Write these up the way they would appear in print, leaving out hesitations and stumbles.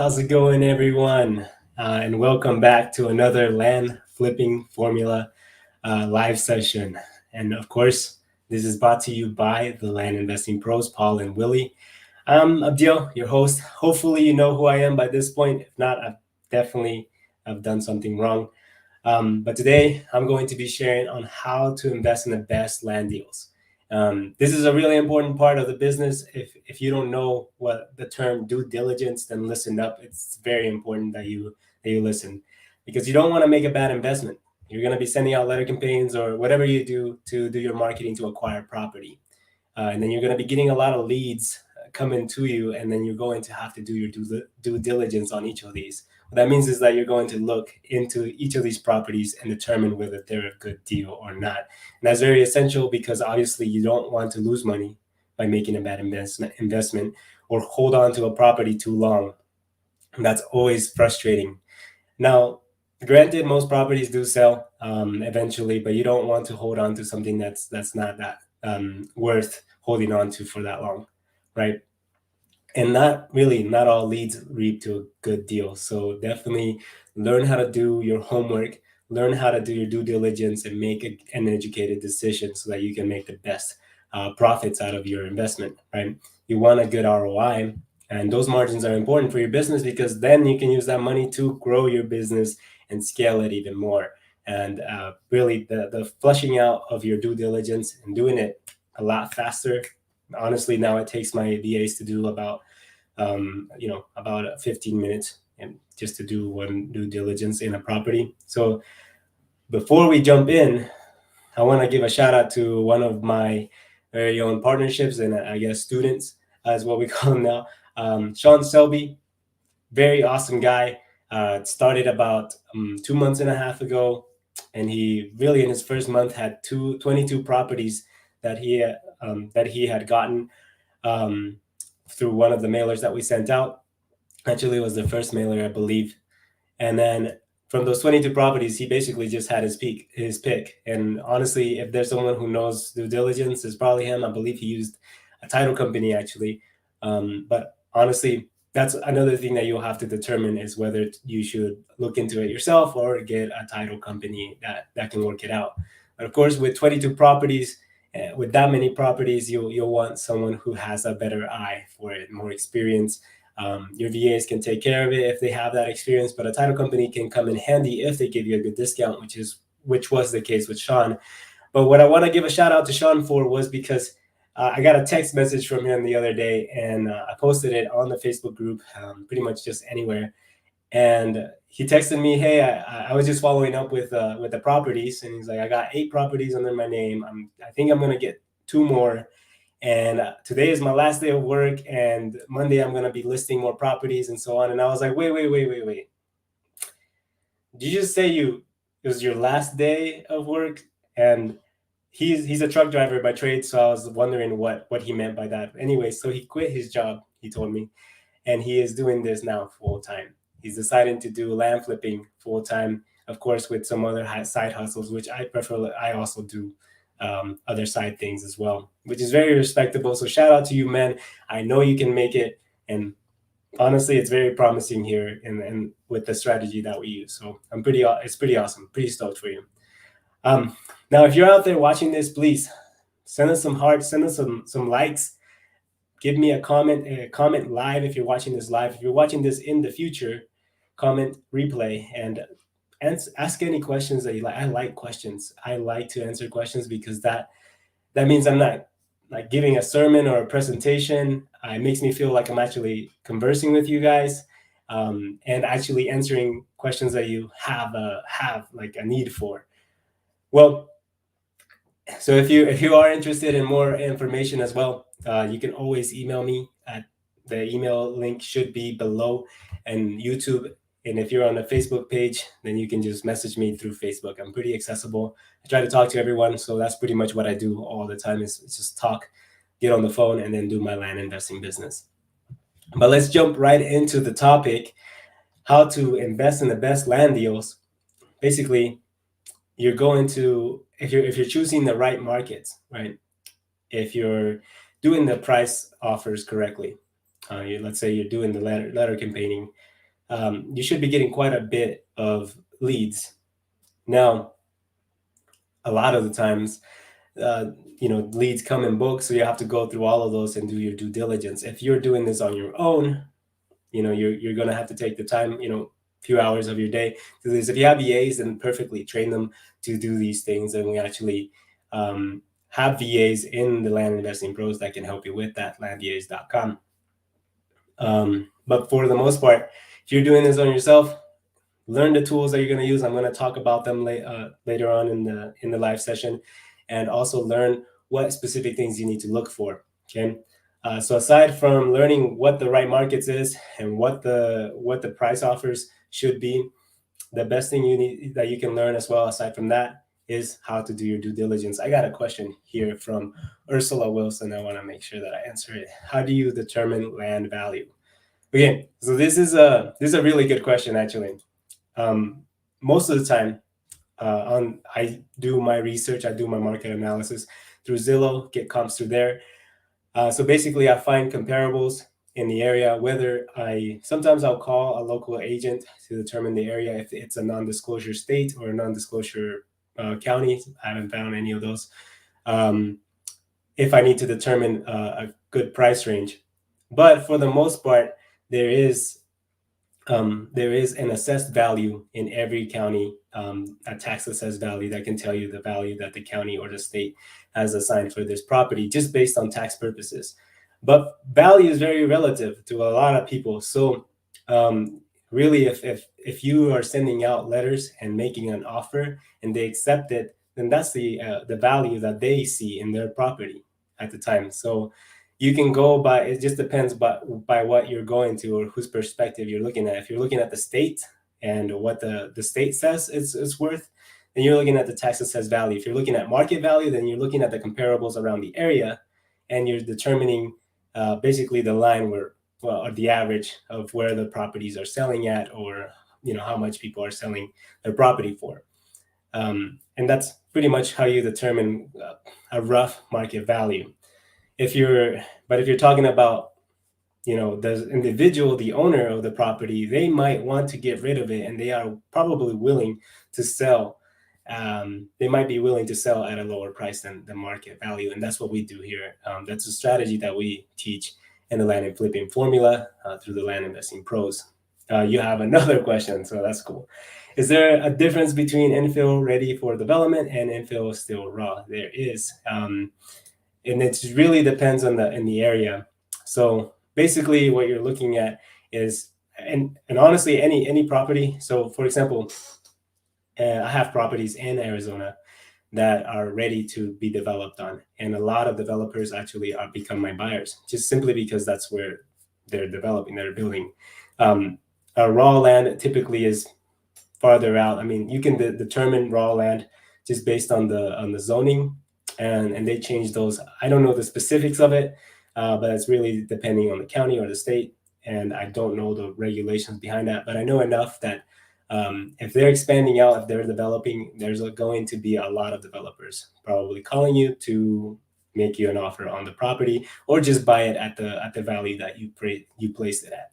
How's it going, everyone? And welcome back to another land flipping formula live session. And of course, this is brought to you by the Land Investing Pros, Paul and Willie. I'm Abdil, your host. Hopefully, you know who I am by this point. If not, I've definitely have done something wrong. But today, I'm going to be sharing on how to invest in the best land deals. This is a really important part of the business. If you don't know what the term due diligence, then listen up. It's very important that you listen, because you don't want to make a bad investment. You're going to be sending out letter campaigns or whatever you do to do your marketing to acquire property, and then you're going to be getting a lot of leads coming to you, and then you're going to have to do your due diligence on each of these. What that means is that you're going to look into each of these properties and determine whether they're a good deal or not. And that's very essential, because obviously you don't want to lose money by making a bad investment or hold on to a property too long. And that's always frustrating. Now, granted, most properties do sell eventually, but you don't want to hold on to something that's not that worth holding on to for that long, right? And not all leads read to a good deal. So definitely learn how to do your homework, learn how to do your due diligence, and make an educated decision so that you can make the best profits out of your investment, right? You want a good ROI, and those margins are important for your business, because then you can use that money to grow your business and scale it even more. And really, the flushing out of your due diligence and doing it a lot faster. Honestly, now it takes my VAs to do about 15 minutes and just to do one due diligence in a property. So before we jump in, I want to give a shout out to one of my very own partnerships and I guess students, as what we call them now, Sean Selby. Very awesome guy. Started about 2 months and a half ago, and he really in his first month had 22 properties that he had gotten um, through one of the mailers that we sent out. Actually, it was the first mailer, I believe. And then from those 22 properties, he basically just had his pick. And honestly, if there's someone who knows due diligence, it's probably him. I believe he used a title company, actually. But honestly, that's another thing that you'll have to determine, is whether you should look into it yourself or get a title company that can work it out. But of course, with 22 properties, with that many properties, you'll want someone who has a better eye for it, more experience. Your VAs can take care of it if they have that experience, but a title company can come in handy if they give you a good discount, which was the case with Sean. But what I want to give a shout out to Sean for was because I got a text message from him the other day, and I posted it on the Facebook group, pretty much just anywhere. And he texted me, "Hey, I was just following up with the properties," and he's like, "I got 8 properties under my name. I think I'm gonna get 2 more, and today is my last day of work, and Monday I'm going to be listing more properties and so on." And I was like, wait, did you just say it was your last day of work? And he's a truck driver by trade, so I was wondering what he meant by that. Anyway, so he quit his job, he told me, and he is doing this now full time. He's deciding to do land flipping full time, of course, with some other side hustles, which I prefer. I also do other side things as well, which is very respectable. So shout out to you, man. I know you can make it, and honestly, it's very promising here, and with the strategy that we use. So it's pretty awesome. Pretty stoked for you. Um, Now, if you're out there watching this, please send us some hearts, send us some likes. Give me a comment live if you're watching this live. If you're watching this in the future, comment replay and ask any questions that you like. I like questions. I like to answer questions, because that means I'm not like giving a sermon or a presentation. It makes me feel like I'm actually conversing with you guys, and actually answering questions that you have like a need for. Well, so if you are interested in more information as well, you can always email me at the email link should be below, and YouTube. And if you're on the Facebook page, then you can just message me through Facebook. I'm pretty accessible. I try to talk to everyone, so that's pretty much what I do all the time, is just talk, get on the phone, and then do my land investing business. But let's jump right into the topic: how to invest in the best land deals. Basically, you're going to if you're choosing the right markets, right? If you're doing the price offers correctly, let's say you're doing the letter campaigning, you should be getting quite a bit of leads. Now, a lot of the times, uh, leads come in bulk, so you have to go through all of those and do your due diligence. If you're doing this on your own, you're going to have to take the time, few hours of your day to do this. If you have VAs, then perfectly train them to do these things. And we actually have VAs in the Land Investing Pros that can help you with that, landvas.com. But for the most part, if you're doing this on yourself, learn the tools that you're going to use. I'm going to talk about them later on in the live session, and also learn what specific things you need to look for. Okay. So aside from learning what the right markets is and what the price offers should be, the best thing that you can learn as well, aside from that, is how to do your due diligence. I got a question here from Ursula Wilson. I want to make sure that I answer it. How do you determine land value? Okay, so this is a really good question, actually. Most of the time, I do my research, I do my market analysis through Zillow, get comps through there. So basically, I find comparables in the area. Sometimes I'll call a local agent to determine the area if it's a non-disclosure state or a non-disclosure county. I haven't found any of those. If I need to determine a good price range, but for the most part, there is an assessed value in every county, a tax assessed value that can tell you the value that the county or the state has assigned for this property, just based on tax purposes. But value is very relative to a lot of people. So really, if you are sending out letters and making an offer and they accept it, then that's the value that they see in their property at the time. So you can go by, it just depends by what you're going to or whose perspective you're looking at. If you're looking at the state and what the state says it's worth, then you're looking at the tax assessed value. If you're looking at market value, then you're looking at the comparables around the area, and you're determining basically the line or the average of where the properties are selling at, or how much people are selling their property for. And that's pretty much how you determine a rough market value. If you're talking about, the individual, the owner of the property, they might want to get rid of it, and they are probably willing to sell. They might be willing to sell at a lower price than the market value, and that's what we do here. That's a strategy that we teach in the land and flipping formula through the Land Investing Pros. You have another question, so that's cool. Is there a difference between infill ready for development and infill still raw? There is. And it really depends in the area. So basically, what you're looking at is, and honestly, any property. So for example, I have properties in Arizona that are ready to be developed on, and a lot of developers actually become my buyers, just simply because that's where they're developing, they're building. Raw land typically is farther out. I mean, you can determine raw land just based on the zoning, and they change those. I don't know the specifics of it, but it's really depending on the county or the state, and I don't know the regulations behind that. But I know enough that if they're expanding out, if they're developing, there's going to be a lot of developers probably calling you to make you an offer on the property, or just buy it at the value that you placed it at.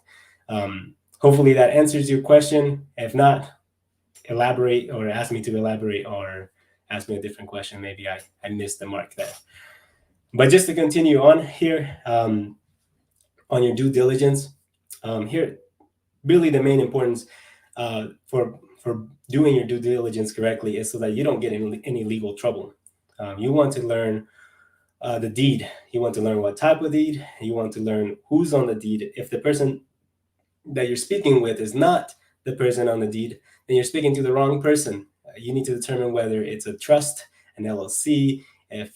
Hopefully that answers your question. If not, elaborate, or ask me to elaborate, or ask me a different question. Maybe I missed the mark there. But just to continue on here, on your due diligence, here, really the main importance for doing your due diligence correctly is so that you don't get in any legal trouble. You want to learn the deed. You want to learn what type of deed. You want to learn who's on the deed. If the person that you're speaking with is not the person on the deed, then you're speaking to the wrong person. You need to determine whether it's a trust, an LLC, if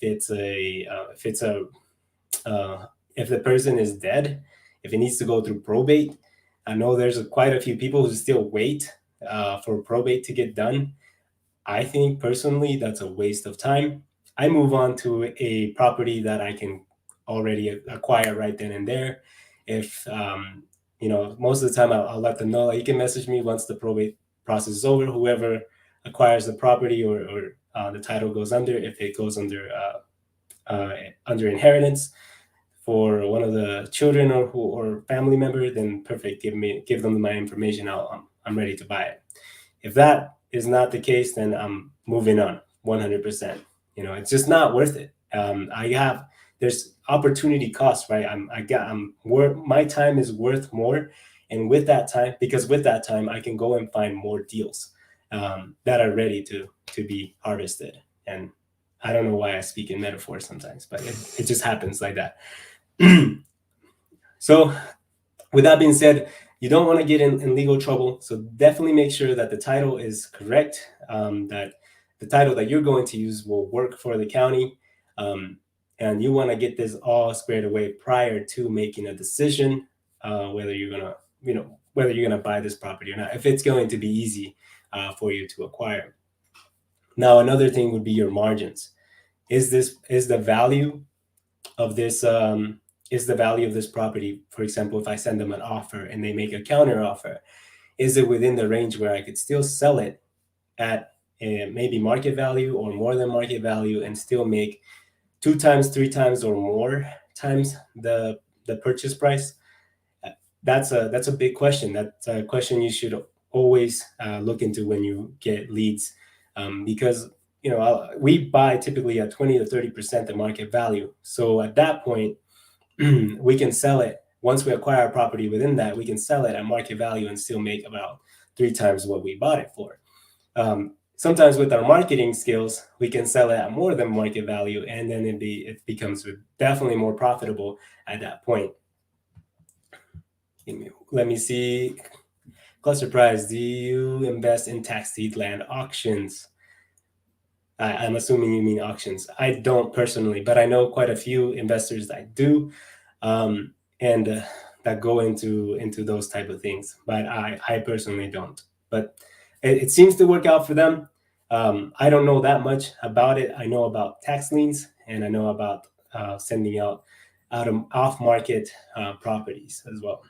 the person is dead, if it needs to go through probate. I know there's quite a few people who still wait for probate to get done. I think personally that's a waste of time. I move on to a property that I can already acquire right then and there. If most of the time I'll let them know. Like, you can message me once the probate process is over. Whoever acquires the property or the title goes under, if it goes under inheritance, for one of the children or family member, then perfect. Give them my information. I'm ready to buy it. If that is not the case, then I'm moving on 100%. It's just not worth it. There's opportunity cost, right? My time is worth more. And with that time, because with that time, I can go and find more deals that are ready to be harvested. And I don't know why I speak in metaphors sometimes, but it just happens like that. So with that being said, you don't want to get in legal trouble. So definitely make sure that the title is correct, that the title that you're going to use will work for the county. And you want to get this all squared away prior to making a decision, whether you're gonna buy this property or not, if it's going to be easy for you to acquire. Now, another thing would be your margins. Is the value of this property, for example, if I send them an offer and they make a counter offer, is it within the range where I could still sell it at maybe market value or more than market value and still make 2 times, 3 times, or more times the purchase price? That's a big question. That's a question you should always look into when you get leads, because we buy typically at 20 to 30% the market value. So at that point, we can sell it. Once we acquire a property within that, we can sell it at market value and still make about 3 times what we bought it for. Sometimes with our marketing skills, we can sell it at more than market value, and then it becomes definitely more profitable at that point. Let me see. Cluster Prize, do you invest in tax deed land auctions? I'm assuming you mean auctions. I don't personally, but I know quite a few investors that do, and that go into those type of things. But I personally don't. But it seems to work out for them. I don't know that much about it. I know about tax liens, and I know about sending out of off-market properties as well.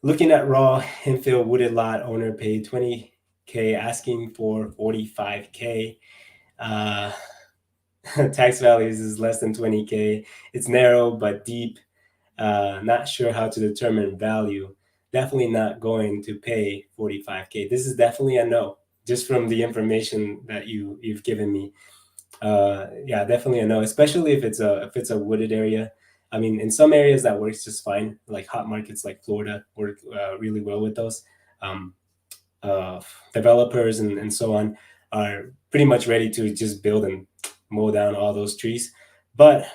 Looking at raw infill wooded lot, owner paid $20K, asking for $45K. Tax values is less than $20K. It's narrow but deep. Not sure how to determine value. Definitely not going to pay $45K. This is definitely a no, just from the information that you've given me. Yeah, definitely a no, especially if it's a wooded area. I mean, in some areas that works just fine, like hot markets like Florida work really well with those. Developers and so on are pretty much ready to just build and mow down all those trees. But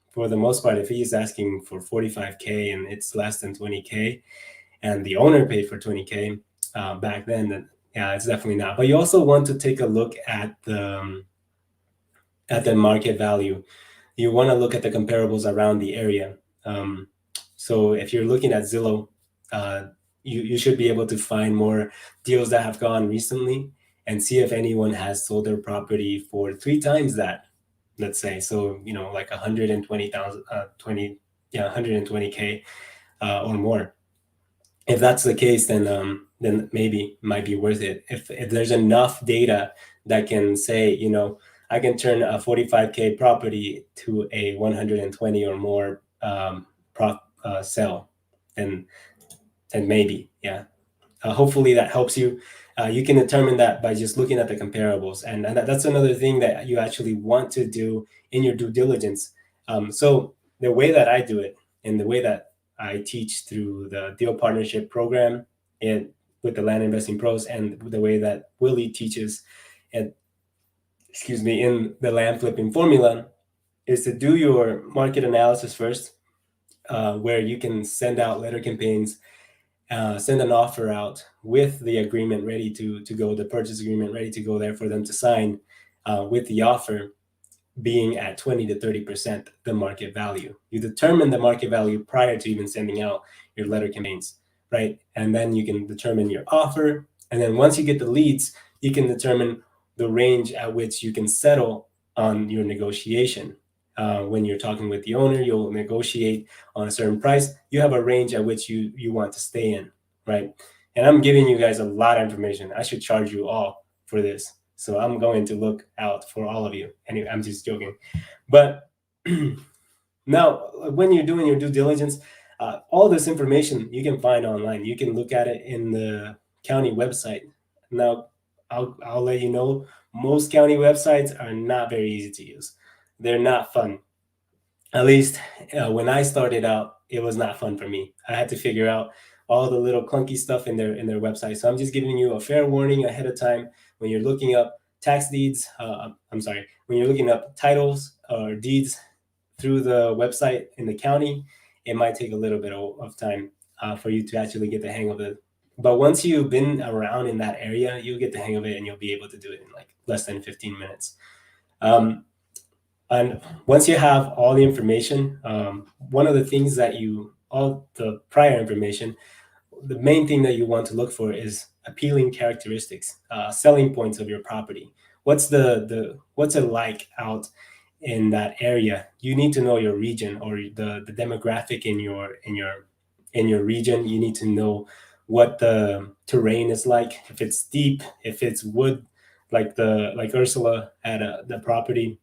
for the most part, if he's asking for $45K and it's less than $20K, and the owner paid for $20K back then yeah, it's definitely not. But you also want to take a look at the market value. You want to look at the comparables around the area. So if you're looking at Zillow, you should be able to find more deals that have gone recently and see if anyone has sold their property for 3 times that, let's say. So, like 120,000, 120K or more. If that's the case, then maybe it might be worth it. If there's enough data that can say, I can turn a 45K property to a 120 or more sell, and maybe, yeah. Hopefully that helps you. You can determine that by just looking at the comparables, and that's another thing that you actually want to do in your due diligence. So the way that I do it, and the way that I teach through the deal partnership program and with the Land Investing Pros, and the way that Willie teaches in the land flipping formula, is to do your market analysis first, where you can send out letter campaigns, send an offer out with the agreement ready to go, the purchase agreement ready to go there for them to sign, with the offer being at 20 to 30% the market value. You determine the market value prior to even sending out your letter campaigns, right? And then you can determine your offer. And then once you get the leads, you can determine the range at which you can settle on your negotiation. When you're talking with the owner, you'll negotiate on a certain price. You have a range at which you want to stay in, right? And I'm giving you guys a lot of information. I should charge you all for this. So I'm going to look out for all of you. Anyway, I'm just joking. But Now, when you're doing your due diligence, all this information you can find online. You can look at it in the county website. Now, I'll let you know, most county websites are not very easy to use. They're not fun. At least when I started out, it was not fun for me. I had to figure out all the little clunky stuff in their website. So I'm just giving you a fair warning ahead of time when you're looking up tax deeds. I'm sorry, when you're looking up titles or deeds through the website in the county, it might take a little bit of time for you to actually get the hang of it. But once you've been around in that area, you'll get the hang of it and you'll be able to do it in like less than 15 minutes. Um, and once you have all the information, one of the things that all the prior information, the main thing that you want to look for is appealing characteristics, selling points of your property. What's it like out in that area? You need to know your region or the demographic in your region. You need to know what the terrain is like. If it's steep, if it's wood, like Ursula had the property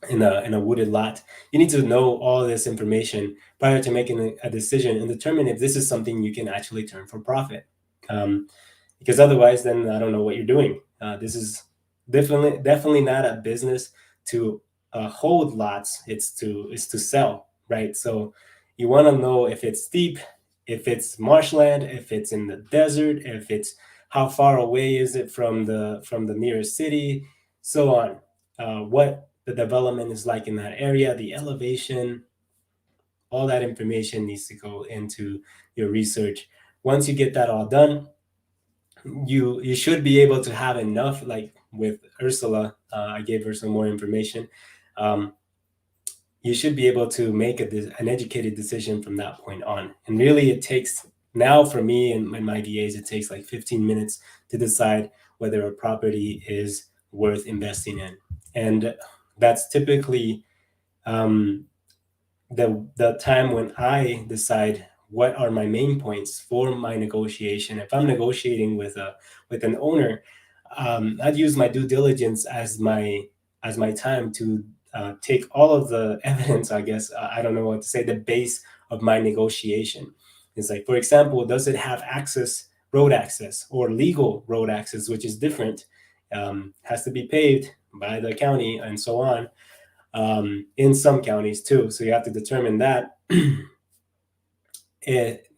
in a wooded lot. You need to know all this information prior to making a decision and determine if this is something you can actually turn for profit. Because otherwise, then I don't know what you're doing. This is definitely not a business to hold lots. It's to sell, right? So you want to know if it's steep, if it's marshland, if it's in the desert, if it's how far away is it from the nearest city, so on. What the development is like in that area, the elevation, all that information needs to go into your research. Once you get that all done, you should be able to have enough. Like with Ursula, I gave her some more information. Um, you should be able to make an educated decision from that point on. And really, it takes now for me and my DAs, it takes like 15 minutes to decide whether a property is worth investing in. And that's typically um, the time when I decide what are my main points for my negotiation. If I'm negotiating with an owner, I'd use my due diligence as my time to take all of the evidence. I guess I don't know what to say. The base of my negotiation is like, for example, does it have road access, or legal road access, which is different. Has to be paved by the county and so on, in some counties too. So you have to determine that.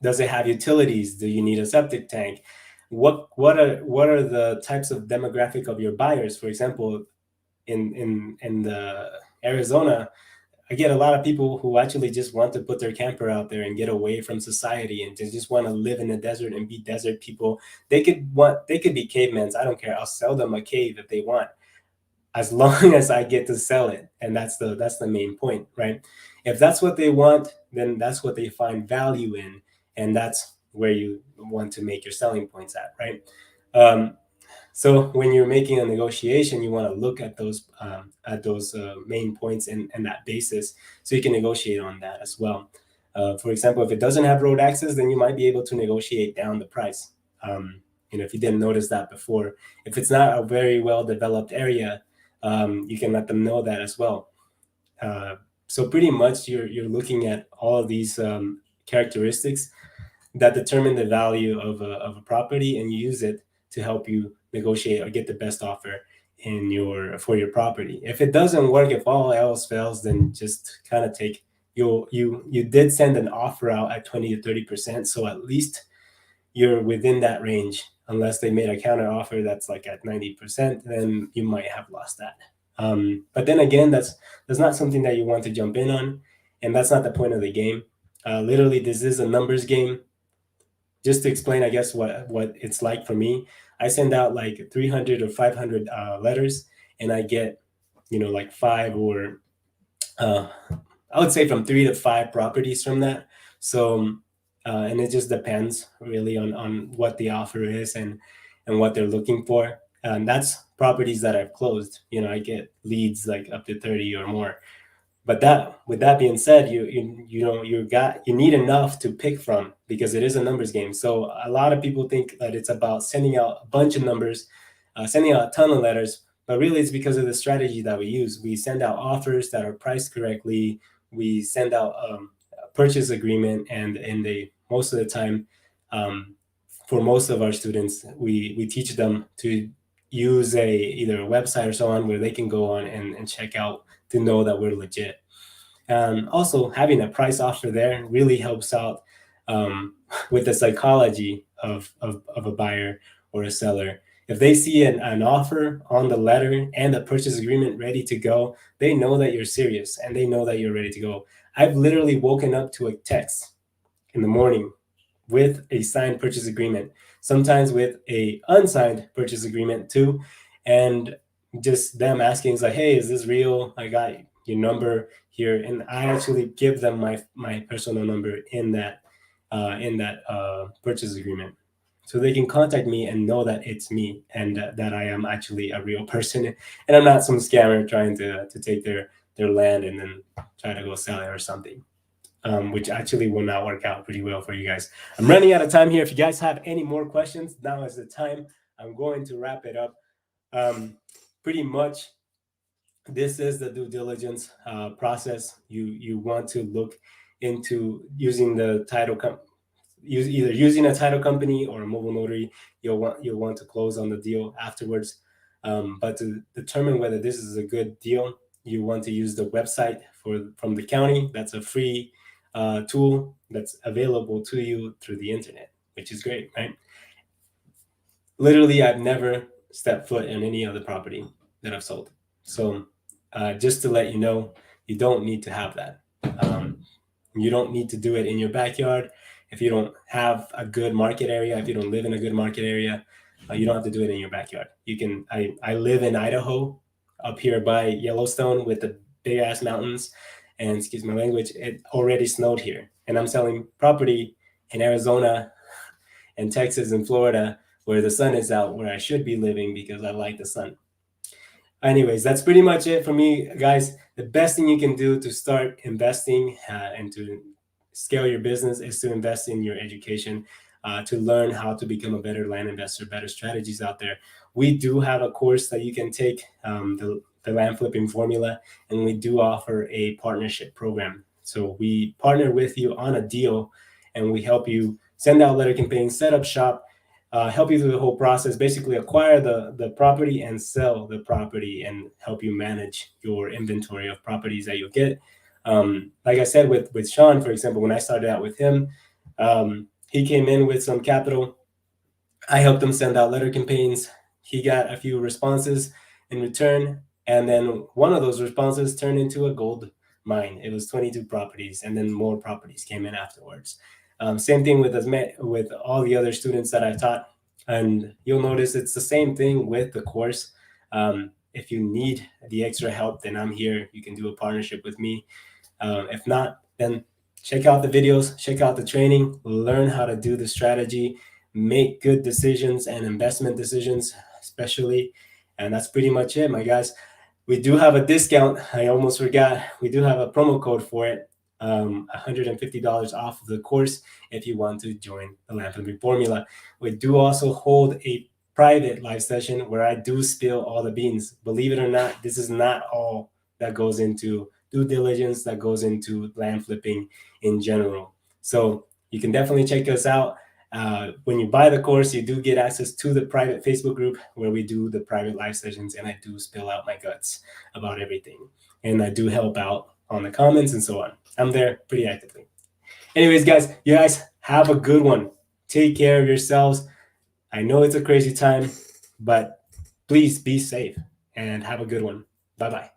Does it have utilities? Do you need a septic tank? What are the types of demographic of your buyers? For example, in the Arizona, I get a lot of people who actually just want to put their camper out there and get away from society and just want to live in the desert and be desert people. They could be cavemans. I don't care. I'll sell them a cave if they want, as long as I get to sell it. And that's the main point, right? If that's what they want, then that's what they find value in, and that's where you want to make your selling points at, right? Um, so when you're making a negotiation, you want to look at those main points and that basis, so you can negotiate on that as well. For example, if it doesn't have road access, then you might be able to negotiate down the price. If you didn't notice that before, if it's not a very well developed area, you can let them know that as well. So pretty much you're looking at all of these characteristics that determine the value of a property, and you use it to help you negotiate or get the best offer for your property. If it doesn't work, if all else fails, then just kind of take you did send an offer out at 20 to 30%, so at least you're within that range. Unless they made a counter offer that's like at 90%, then you might have lost that. But then again, that's not something that you want to jump in on, and that's not the point of the game. Literally, this is a numbers game. Just to explain, I guess, what it's like for me, I send out like 300 or 500 letters, and I get, like five or I would say from 3 to 5 properties from that. So, and it just depends really on what the offer is and what they're looking for. And that's properties that I've closed. I get leads like up to 30 or more. But with that being said, you need enough to pick from, because it is a numbers game. So a lot of people think that it's about sending out a bunch of numbers, sending out a ton of letters, but really it's because of the strategy that we use. We send out offers that are priced correctly. We send out a purchase agreement, and most of the time, for most of our students, we teach them to use either a website or so on where they can go on and check out to know that we're legit. Also, having a price offer there really helps out with the psychology of a buyer or a seller. If they see an offer on the letter and the purchase agreement ready to go, they know that you're serious and they know that you're ready to go. I've literally woken up to a text in the morning with a signed purchase agreement, sometimes with a unsigned purchase agreement too, and just them asking, is like, hey, is this real? I got your number here, and I actually give them my personal number in that purchase agreement, so they can contact me and know that it's me and that I am actually a real person, and I'm not some scammer trying to take their land and then try to go sell it or something. Which actually will not work out pretty well for you guys. I'm running out of time here. If you guys have any more questions, now is the time. I'm going to wrap it up. Pretty much, this is the due diligence process. You want to look into using the either using a title company or a mobile notary. You'll want to close on the deal afterwards. But to determine whether this is a good deal, you want to use the website from the county. That's a free tool that's available to you through the internet, which is great, right? Literally, I've never stepped foot in any other property that I've sold. So just to let you know, you don't need to have that. You don't need to do it in your backyard. If you don't have a good market area, if you don't live in a good market area, you don't have to do it in your backyard. You can. I live in Idaho, up here by Yellowstone with the big ass mountains, and excuse my language, it already snowed here, and I'm selling property in Arizona and Texas and Florida where the sun is out, where I should be living because I like the sun. Anyways, that's pretty much it for me, guys. The best thing you can do to start investing and to scale your business is to invest in your education, to learn how to become a better land investor, better strategies out there. We do have a course that you can take, the land flipping formula, and we do offer a partnership program. So we partner with you on a deal, and we help you send out letter campaigns, set up shop, help you through the whole process, basically acquire the property and sell the property, and help you manage your inventory of properties that you'll get. Like I said, with Sean, for example, when I started out with him, he came in with some capital. I helped him send out letter campaigns. He got a few responses in return, and then one of those responses turned into a gold mine. It was 22 properties, and then more properties came in afterwards. Same thing with all the other students that I've taught, and you'll notice it's the same thing with the course. If you need the extra help, then I'm here. You can do a partnership with me. If not, then check out the videos, check out the training, learn how to do the strategy, make good decisions and investment decisions, especially. And that's pretty much it, my guys. We do have a discount. I almost forgot. We do have a promo code for it. $150 off of the course if you want to join the land flipping formula. We do also hold a private live session where I do spill all the beans. Believe it or not, this is not all that goes into due diligence, that goes into land flipping in general. So you can definitely check us out. When you buy the course, you do get access to the private Facebook group where we do the private live sessions, and I do spill out my guts about everything. And I do help out on the comments and so on. I'm there pretty actively. Anyways, guys, you guys have a good one. Take care of yourselves. I know it's a crazy time, but please be safe and have a good one. Bye-bye.